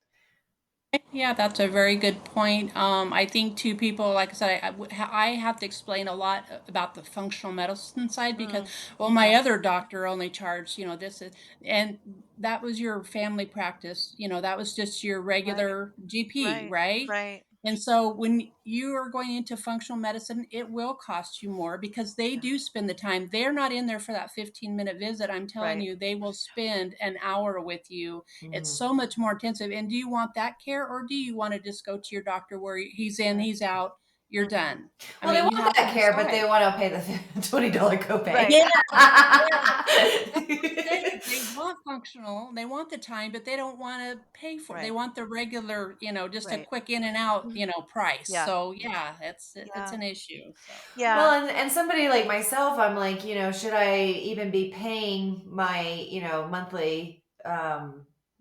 Yeah, that's a very good point. I think to people, like I said, I have to explain a lot about the functional medicine side because, Mm, well, my okay. other doctor only charged, this is, and that was your family practice, that was just your Right, regular GP, right, right? right. And so when you are going into functional medicine, it will cost you more because they Yeah. do spend the time. They're not in there for that 15-minute visit. I'm telling Right. you, they will spend an hour with you. It's Mhm. so much more intensive. And do you want that care or do you want to just go to your doctor where he's in, Right. he's out, you're Mhm. done? I Well, they mean, you want have to that care, but they decide. want to pay the $20 copay. Right. Yeah, yeah, that's what I'm saying. They want functional, they want the time, but they don't want to pay for it. They Right. want the regular, just a Right. quick in and out, price. Yeah. So yeah, it's Yeah. an issue. So Yeah. Well, and somebody like myself, I'm like, should I even be paying my, monthly,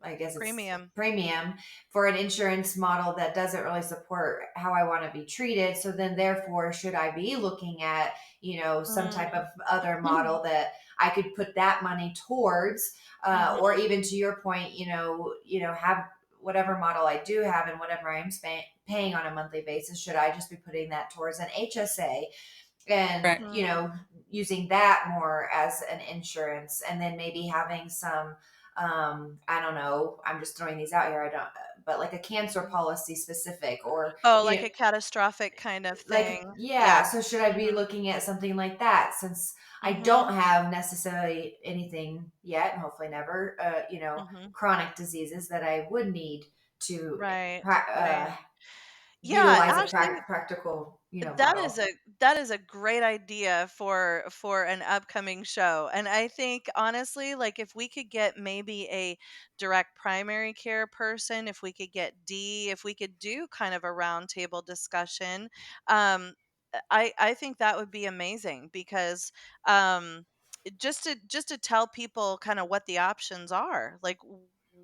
I guess it's Premium. premium for an insurance model that doesn't really support how I want to be treated? So then, therefore, should I be looking at, some type Mm. of other model that I could put that money towards, or Mhm. even to your point, have whatever model I do have and whatever I'm paying on a monthly basis, should I just be putting that towards an HSA and, correct. Mm. using that more as an insurance and then maybe having some, I don't know, I'm just throwing these out here. I don't, but like a cancer policy specific or, Oh, like a catastrophic kind of like, thing. yeah. Yeah. So should I be Mhm. looking at something like that since I Mhm. don't have necessarily anything yet and hopefully never, Mhm. chronic diseases that I would need to Right. Right. Yeah, utilize a actually, practical, that is model. a great idea for an upcoming show. And I think honestly, like if we could get maybe a direct primary care person, if we could get D, if we could do kind of a roundtable discussion, um, I think that would be amazing because just to tell people kind of what the options are, like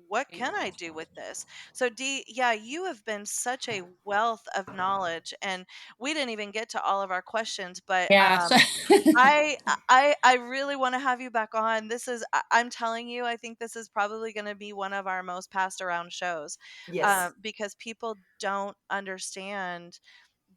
what can I do with this? So D, yeah, you have been such a wealth of knowledge, and we didn't even get to all of our questions, but Yeah. So I really want to have you back on. I'm telling you, I think this is probably going to be one of our most passed around shows, Yes. because people don't understand.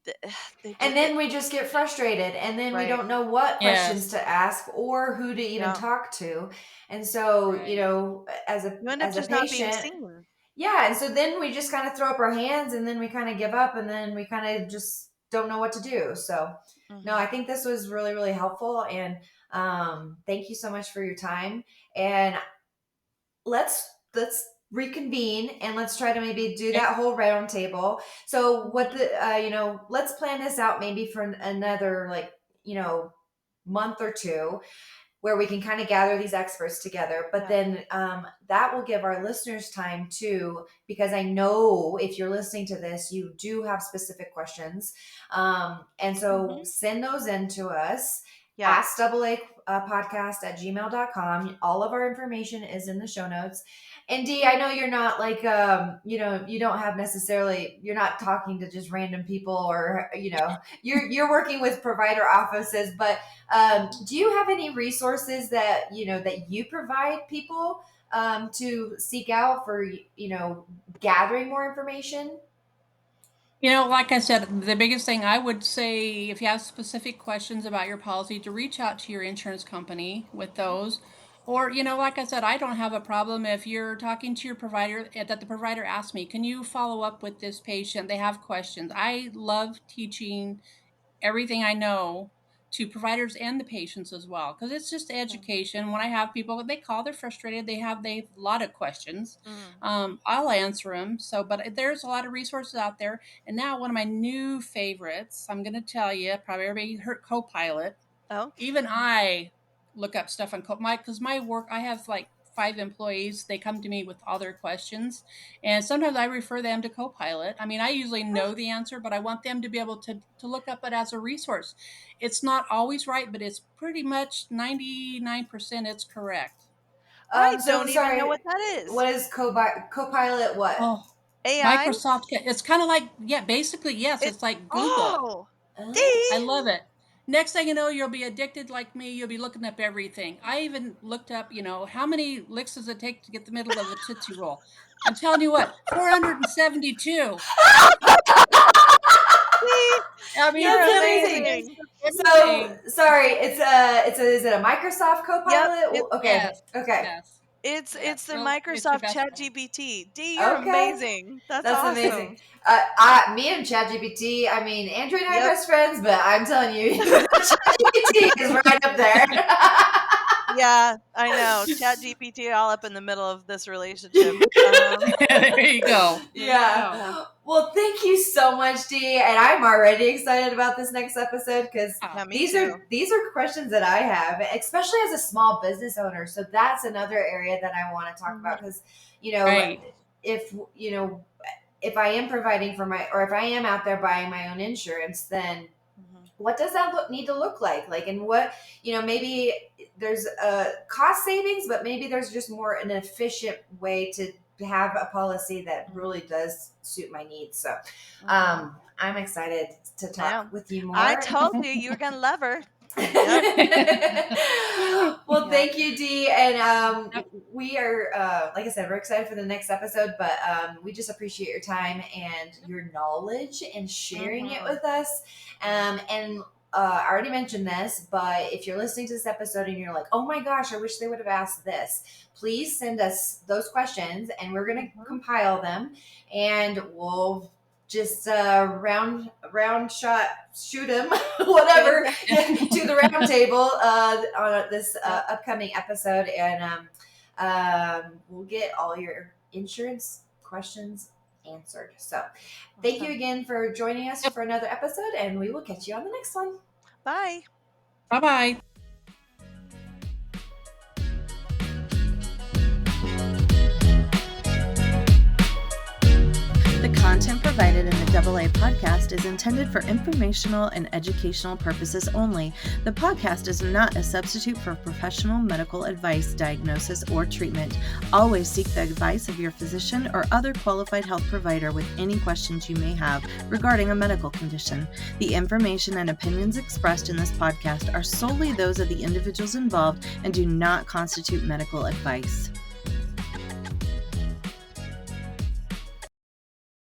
The, they And just then we just get frustrated and then we right, don't know what questions yes, to ask or who to even yeah, talk to. And so, right. you end up as a just not being patient, seen. yeah, and so then we just kind of throw up our hands and then we kind of give up and then we kind of just don't know what to do. So, no, I Hmm. think this was really really helpful and thank you so much for your time and let's reconvene and let's try to maybe do Okay. that whole round table. So what Hmm. the let's plan this out maybe for another like month or two where we can kind of gather these experts together. But Yeah. then that will give our listeners time too, because I know if you're listening to this, you do have specific questions. And so Hmm. send those in to us. Yeah. Ask double A podcast at gmail.com. All of our information is in the show notes. And D, I know you're not like, you don't have necessarily, you're not talking to just random people or, you're working with provider offices, but do you have any resources that that you provide people to seek out for gathering more information? Like I said, the biggest thing I would say if you have specific questions about your policy, to reach out to your insurance company with those. Or, like I said, I don't have a problem if you're talking to your provider that the provider asks me, can you follow up with this patient? They have questions. I love teaching everything I know to providers and the patients as well because it's just education. When I have people, they call, they're frustrated, they have a lot of questions. Mm. I'll answer them. So, but there's a lot of resources out there. And now one of my new favorites, I'm going to tell you, probably everybody heard Copilot. Oh. Even I look up stuff on because my work, I have like 5 employees. They come to me with all their questions, and sometimes I refer them to Copilot. I mean, I usually know the answer, but I want them to be able to look up it as a resource. It's not always right, but it's pretty much 99% it's correct. I So don't even know sorry, what that is. what is Copilot? What? Oh, AI? Microsoft, it's kind of like, yeah, basically, yes, It it's like Google. Oh, D. Uh, I love it. Next thing you know, you'll be addicted like me. You'll be looking up everything. I even looked up, how many licks does it take to get the middle of a Tootsie Roll? I'm telling you what, 472. See? I mean, You're That's just amazing. amazing. So anything. sorry, is it a Microsoft Yep, Copilot? it's Okay, Yes, okay, yes, it's the no, it's your Microsoft best friend. ChatGPT. D, you're okay. amazing. That's That's amazing. awesome. Me and ChatGPT. I mean, Andrew and I are Yep. best friends, but I'm telling you, ChatGPT is right up there. Yeah, I know. ChatGPT all up in the middle of this relationship. There you go. There you Yeah. go. Well, thank you so much, Dee, and I'm already excited about this next episode because Oh, Yeah, me these too. are these are questions that I have, especially as a small business owner. So that's another area that I want to talk about Mhm. because you know right. if you know if I am providing for my or if I am out there buying my own insurance, then Mhm. what does that need to look like and what maybe there's a cost savings, but maybe there's just more an efficient way to have a policy that Mhm. really does suit my needs. So Mhm. I'm excited to Yeah. talk with you I more. told you you were gonna love her. Yep. Well, Yep. thank you, Dee. And Yep. we are, like I said, we're excited for the next episode, but we just appreciate your time and your knowledge and sharing it Mhm. with us. And I already mentioned this, but if you're listening to this episode and you're like, oh my gosh, I wish they would have asked this, please send us those questions and we're going to Mhm. compile them and we'll just round shot shoot them whatever to the round table on this Yep. upcoming episode, and we'll get all your insurance questions answered. So thank you Awesome. again for joining us Yep. for another episode, and we will catch you on the next one. Bye. Bye-bye. The content provided in the AA podcast is intended for informational and educational purposes only. The podcast is not a substitute for professional medical advice, diagnosis, or treatment. Always seek the advice of your physician or other qualified health provider with any questions you may have regarding a medical condition. The information and opinions expressed in this podcast are solely those of the individuals involved and do not constitute medical advice.